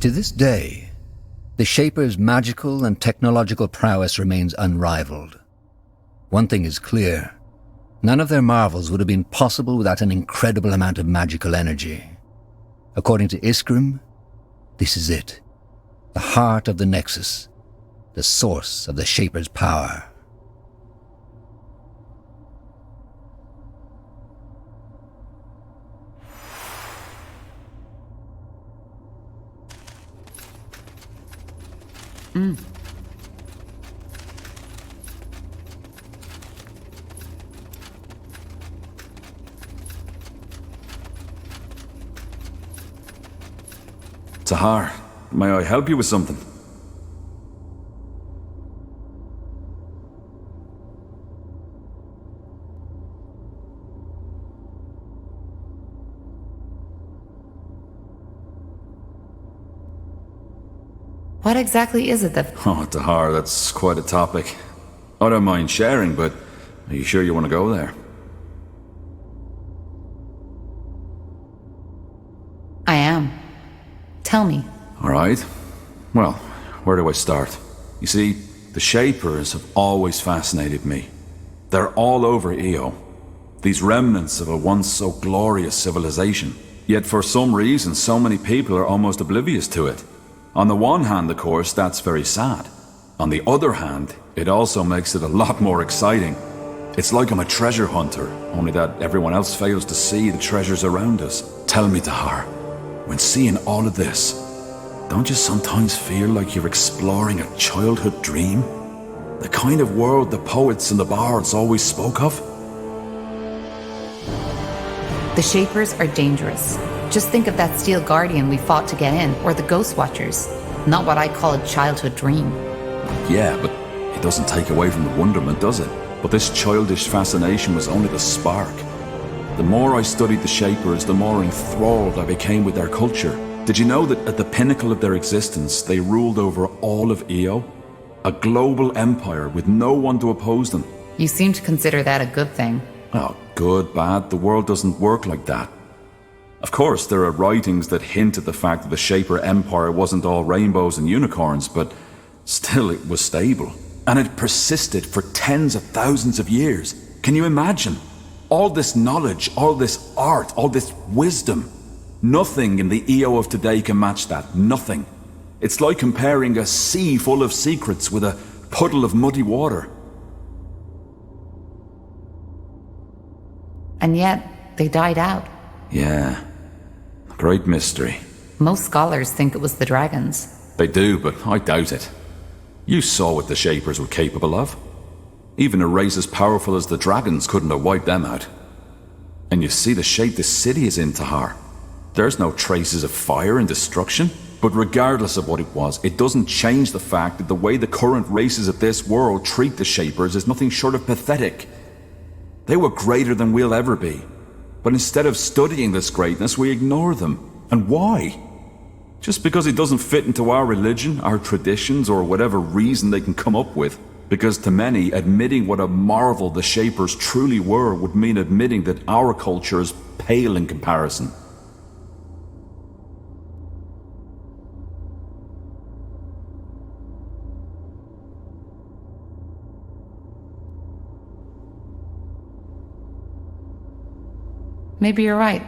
To this day, the Shaper's magical and technological prowess remains unrivaled. One thing is clear. None of their marvels would have been possible without an incredible amount of magical energy. According to Iskrim, this is it. The heart of the Nexus. The source of the Shaper's power. Tahar, may I help you with something? What exactly is it that... Oh, Tahar, that's quite a topic. I don't mind sharing, but are you sure you want to go there? I am. Tell me. All right. Well, where do I start? You see, the Shapers have always fascinated me. They're all over Io. These remnants of a once so glorious civilization. Yet for some reason, so many people are almost oblivious to it. On the one hand, of course, that's very sad. On the other hand, it also makes it a lot more exciting. It's like I'm a treasure hunter, only that everyone else fails to see the treasures around us. Tell me, Tahar, when seeing all of this, don't you sometimes feel like you're exploring a childhood dream? The kind of world the poets and the bards always spoke of? The Shapers are dangerous. Just think of that Steel Guardian we fought to get in, or the Ghost Watchers. Not what I call a childhood dream. Yeah, but it doesn't take away from the wonderment, does it? But this childish fascination was only the spark. The more I studied the Shapers, the more enthralled I became with their culture. Did you know that at the pinnacle of their existence, they ruled over all of Io? A global empire with no one to oppose them. You seem to consider that a good thing. Oh, good, bad, the world doesn't work like that. Of course, there are writings that hint at the fact that the Shaper Empire wasn't all rainbows and unicorns, but still it was stable. And it persisted for tens of thousands of years. Can you imagine? All this knowledge, all this art, all this wisdom. Nothing in the Io of today can match that. Nothing. It's like comparing a sea full of secrets with a puddle of muddy water. And yet, they died out. Yeah. Great mystery. Most scholars think it was the dragons. They do, but I doubt it. You saw what the Shapers were capable of. Even a race as powerful as the dragons couldn't have wiped them out. And you see the shape this city is in, Tahar. There's no traces of fire and destruction. But regardless of what it was, it doesn't change the fact that the way the current races of this world treat the Shapers is nothing short of pathetic. They were greater than we'll ever be. But instead of studying this greatness, we ignore them. And why? Just because it doesn't fit into our religion, our traditions, or whatever reason they can come up with. Because to many, admitting what a marvel the Shapers truly were would mean admitting that our culture is pale in comparison. Maybe you're right.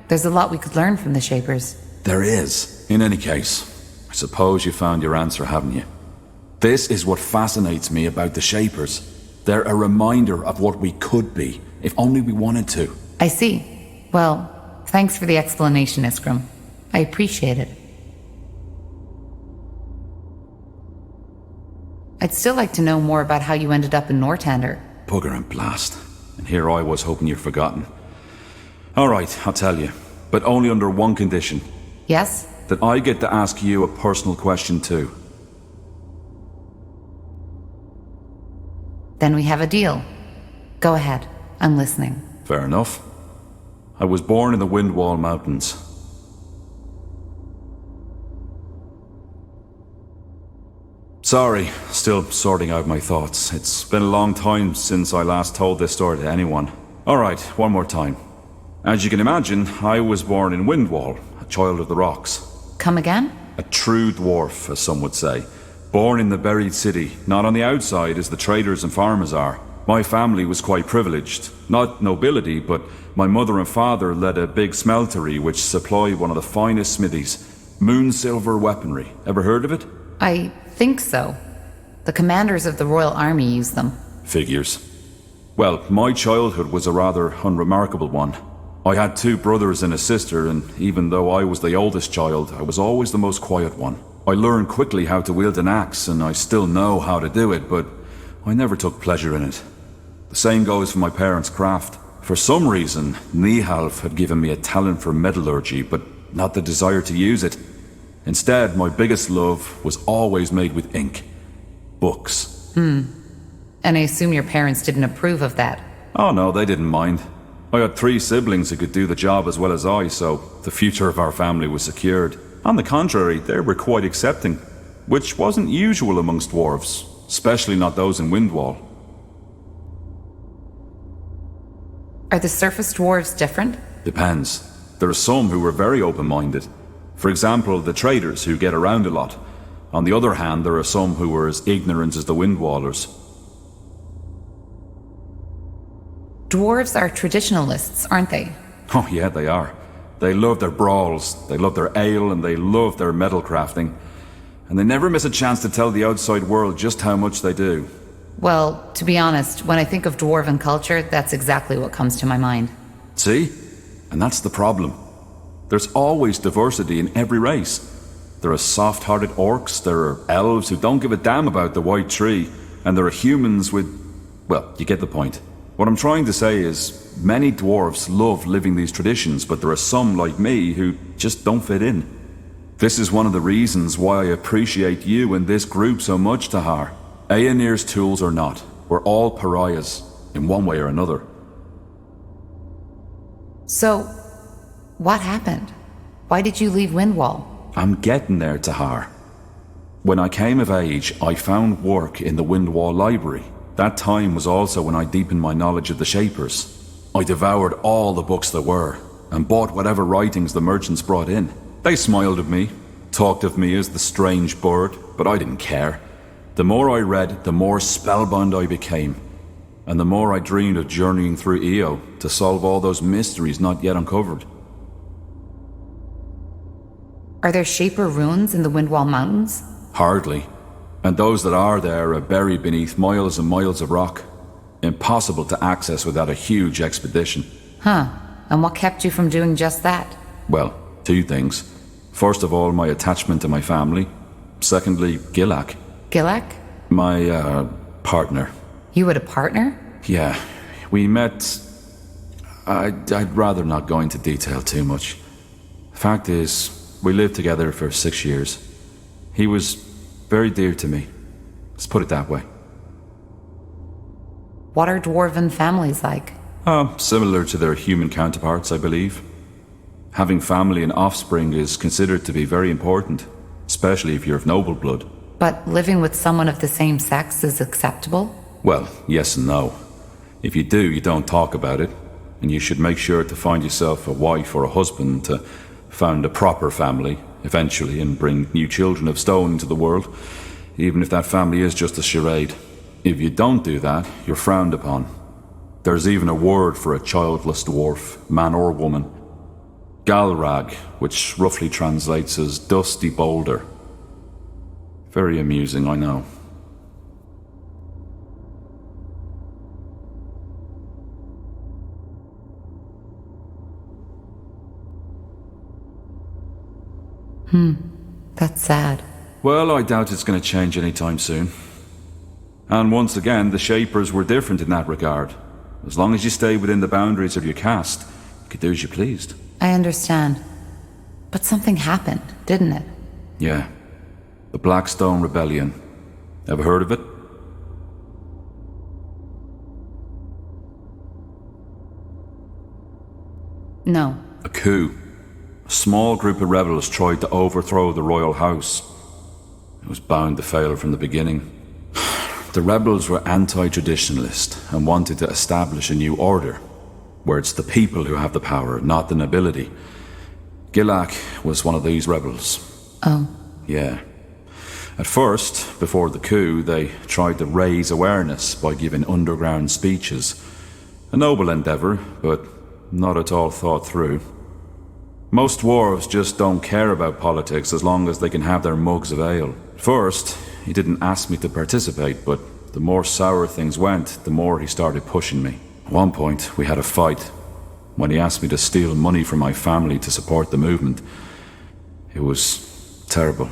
There's a lot we could learn from the Shapers. There is. In any case, I suppose you found your answer, haven't you? This is what fascinates me about the Shapers. They're a reminder of what we could be, if only we wanted to. I see. Well, thanks for the explanation, Iskrim. I appreciate it. I'd still like to know more about how you ended up in Nortander. Bugger and blast. And here I was hoping you'd forgotten. All right, I'll tell you. But only under one condition. Yes? That I get to ask you a personal question too. Then we have a deal. Go ahead. I'm listening. Fair enough. I was born in the Windwall Mountains. Sorry, still sorting out my thoughts. It's been a long time since I last told this story to anyone. All right, one more time. As you can imagine, I was born in Windwall, a child of the rocks. Come again? A true dwarf, as some would say. Born in the buried city, not on the outside as the traders and farmers are. My family was quite privileged. Not nobility, but my mother and father led a big smeltery which supplied one of the finest smithies. Moon silver weaponry. Ever heard of it? I think so. The commanders of the Royal Army use them. Figures. Well, my childhood was a rather unremarkable one. I had 2 brothers and a sister, and even though I was the oldest child, I was always the most quiet one. I learned quickly how to wield an axe, and I still know how to do it, but I never took pleasure in it. The same goes for my parents' craft. For some reason, Nihalf had given me a talent for metallurgy, but not the desire to use it. Instead, my biggest love was always made with ink. Books. And I assume your parents didn't approve of that. Oh no, they didn't mind. I had 3 siblings who could do the job as well as I, so the future of our family was secured. On the contrary, they were quite accepting, which wasn't usual amongst dwarves, especially not those in Windwall. Are the surface dwarves different? Depends. There are some who are very open-minded. For example, the traders who get around a lot. On the other hand, there are some who are as ignorant as the Windwallers. Dwarves are traditionalists, aren't they? Oh yeah, they are. They love their brawls, they love their ale, and they love their metal crafting. And they never miss a chance to tell the outside world just how much they do. Well, to be honest, when I think of dwarven culture, that's exactly what comes to my mind. See? And that's the problem. There's always diversity in every race. There are soft-hearted orcs, there are elves who don't give a damn about the white tree, and there are humans with... well, you get the point. What I'm trying to say is, many dwarves love living these traditions, but there are some like me who just don't fit in. This is one of the reasons why I appreciate you and this group so much, Tahar. Aenir's tools or not, we're all pariahs, in one way or another. So, what happened? Why did you leave Windwall? I'm getting there, Tahar. When I came of age, I found work in the Windwall Library. That time was also when I deepened my knowledge of the Shapers. I devoured all the books there were, and bought whatever writings the merchants brought in. They smiled at me, talked of me as the strange bird, but I didn't care. The more I read, the more spellbound I became, and the more I dreamed of journeying through Io to solve all those mysteries not yet uncovered. Are there Shaper ruins in the Windwall Mountains? Hardly. And those that are there are buried beneath miles and miles of rock. Impossible to access without a huge expedition. Huh. And what kept you from doing just that? Well, 2 things. First of all, my attachment to my family. Secondly, Gilak. Gilak? My, partner. You had a partner? Yeah, we met... I'd rather not go into detail too much. Fact is, we lived together for 6 years. He was very dear to me. Let's put it that way. What are dwarven families like? Similar to their human counterparts, I believe. Having family and offspring is considered to be very important, especially if you're of noble blood. But living with someone of the same sex is acceptable? Well, yes and no. If you do, you don't talk about it, and you should make sure to find yourself a wife or a husband to found a proper family, eventually, and bring new children of stone into the world, even if that family is just a charade. If you don't do that, you're frowned upon. There's even a word for a childless dwarf, man or woman. Galrag, which roughly translates as dusty boulder. Very amusing, I know. That's sad. Well, I doubt it's going to change anytime soon. And once again, the Shapers were different in that regard. As long as you stay within the boundaries of your caste, you could do as you pleased. I understand. But something happened, didn't it? Yeah. The Blackstone Rebellion. Ever heard of it? No. A coup. A small group of rebels tried to overthrow the royal house. It was bound to fail from the beginning. The rebels were anti-traditionalist and wanted to establish a new order, where it's the people who have the power, not the nobility. Gilak was one of these rebels. Oh. Yeah. At first, before the coup, they tried to raise awareness by giving underground speeches. A noble endeavour, but not at all thought through. Most dwarves just don't care about politics as long as they can have their mugs of ale. First, he didn't ask me to participate, but the more sour things went, the more he started pushing me. At one point, we had a fight. When he asked me to steal money from my family to support the movement, it was terrible.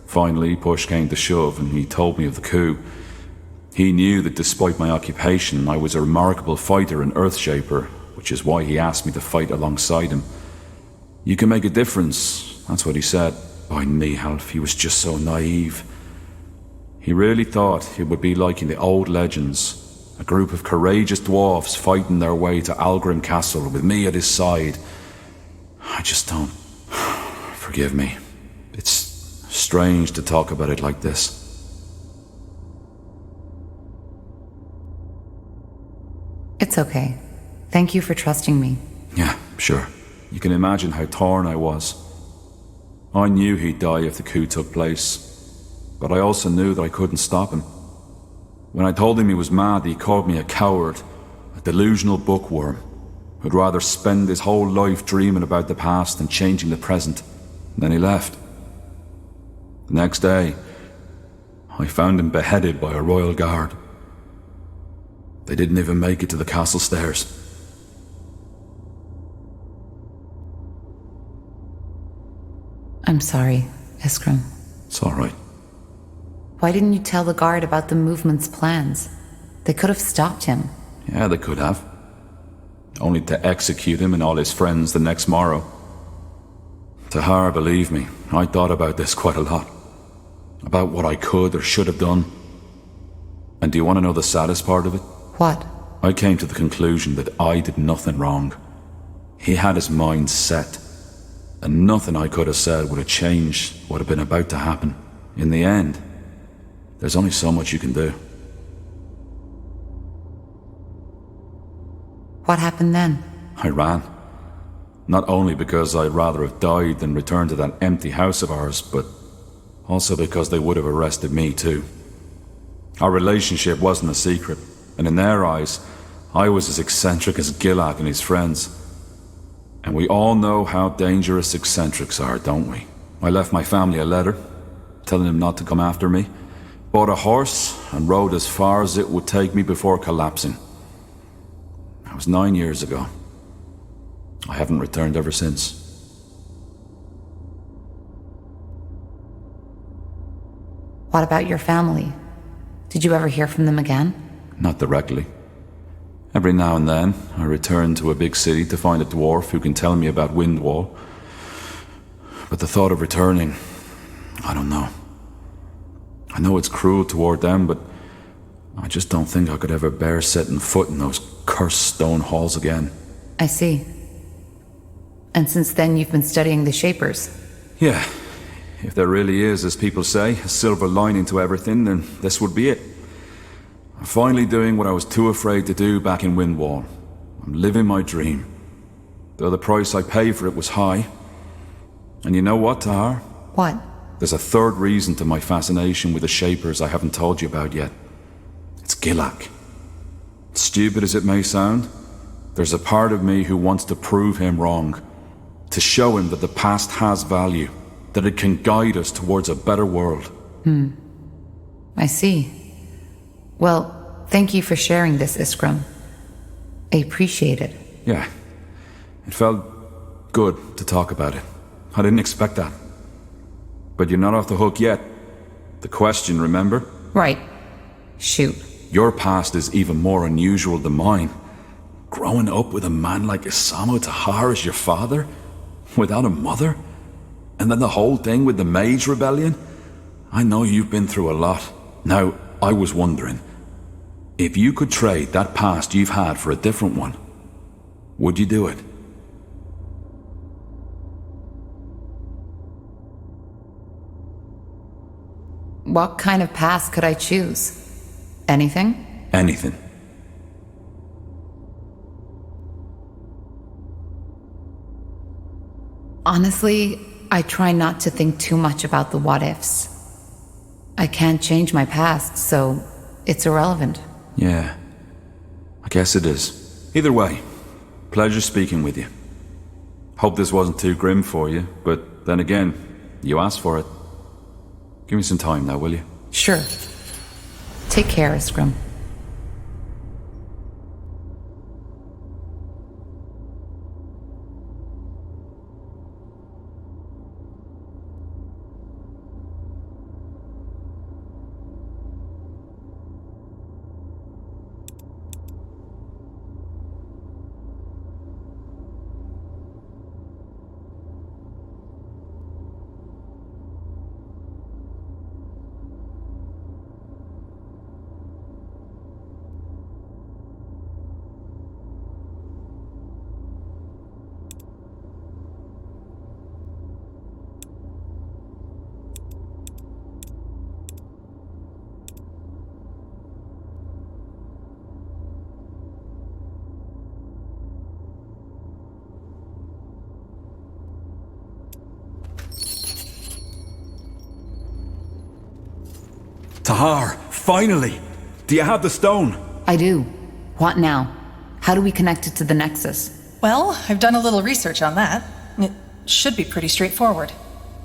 Finally, push came to shove, and he told me of the coup. He knew that despite my occupation, I was a remarkable fighter and Earthshaper, which is why he asked me to fight alongside him. You can make a difference, that's what he said. By Nihalf, he was just so naive. He really thought it would be like in the old legends, a group of courageous dwarfs fighting their way to Algrim Castle with me at his side. I just don't... Forgive me. It's strange to talk about it like this. It's okay. Thank you for trusting me. Yeah, sure. You can imagine how torn I was. I knew he'd die if the coup took place, but I also knew that I couldn't stop him. When I told him he was mad, he called me a coward, a delusional bookworm, who'd rather spend his whole life dreaming about the past and changing the present. And then he left. The next day, I found him beheaded by a royal guard. They didn't even make it to the castle stairs. I'm sorry, Iskrim. It's all right. Why didn't you tell the guard about the movement's plans? They could have stopped him. Yeah, they could have. Only to execute him and all his friends the next morrow. Tahar, believe me, I thought about this quite a lot. About what I could or should have done. And do you want to know the saddest part of it? What? I came to the conclusion that I did nothing wrong. He had his mind set, and nothing I could have said would have changed what had been about to happen. In the end, there's only so much you can do. What happened then? I ran. Not only because I'd rather have died than return to that empty house of ours, but also because they would have arrested me too. Our relationship wasn't a secret, and in their eyes, I was as eccentric as Gilak and his friends. And we all know how dangerous eccentrics are, don't we? I left my family a letter, telling them not to come after me, bought a horse, and rode as far as it would take me before collapsing. That was 9 years ago. I haven't returned ever since. What about your family? Did you ever hear from them again? Not directly. Every now and then, I return to a big city to find a dwarf who can tell me about Windwall. But the thought of returning, I don't know. I know it's cruel toward them, but I just don't think I could ever bear setting foot in those cursed stone halls again. I see. And since then you've been studying the Shapers? Yeah. If there really is, as people say, a silver lining to everything, then this would be it. I'm finally doing what I was too afraid to do back in Windwall. I'm living my dream. Though the price I paid for it was high. And you know what, Tahar? What? There's a third reason to my fascination with the Shapers I haven't told you about yet. It's Gilak. Stupid as it may sound, there's a part of me who wants to prove him wrong. To show him that the past has value. That it can guide us towards a better world. I see. Well, thank you for sharing this, Iskrim. I appreciate it. Yeah. It felt good to talk about it. I didn't expect that. But you're not off the hook yet. The question, remember? Right. Shoot. Your past is even more unusual than mine. Growing up with a man like Isamu Tahar as your father? Without a mother? And then the whole thing with the Mage Rebellion? I know you've been through a lot. Now, I was wondering, if you could trade that past you've had for a different one, would you do it? What kind of past could I choose? Anything? Anything. Honestly, I try not to think too much about the what-ifs. I can't change my past, so it's irrelevant. Yeah, I guess it is. Either way, pleasure speaking with you. Hope this wasn't too grim for you, but then again, you asked for it. Give me some time now, will you? Sure. Take care, Iskrim. Tahar, finally! Do you have the stone? I do. What now? How do we connect it to the Nexus? Well, I've done a little research on that. It should be pretty straightforward.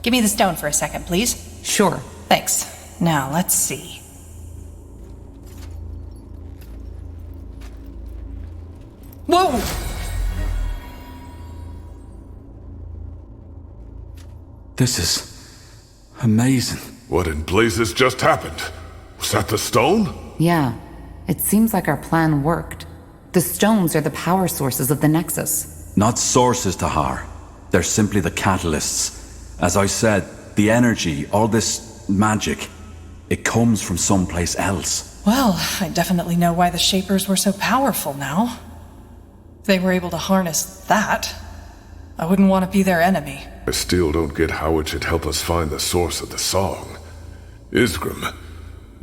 Give me the stone for a second, please. Sure. Thanks. Now, let's see. Whoa! This is amazing. What in blazes just happened? Was that the stone? Yeah. It seems like our plan worked. The stones are the power sources of the Nexus. Not sources, Tahar. They're simply the catalysts. As I said, the energy, all this magic, it comes from someplace else. Well, I definitely know why the Shapers were so powerful now. If they were able to harness that, I wouldn't want to be their enemy. I still don't get how it should help us find the source of the song. Iskrim,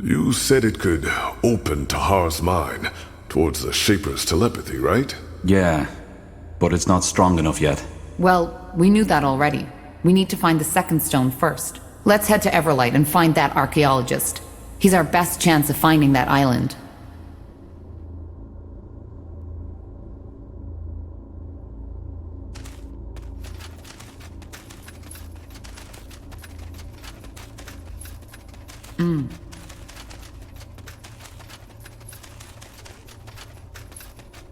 you said it could open Tahar's mind towards the Shaper's telepathy, right? Yeah, but it's not strong enough yet. Well, we knew that already. We need to find the second stone first. Let's head to Everlight and find that archaeologist. He's our best chance of finding that island.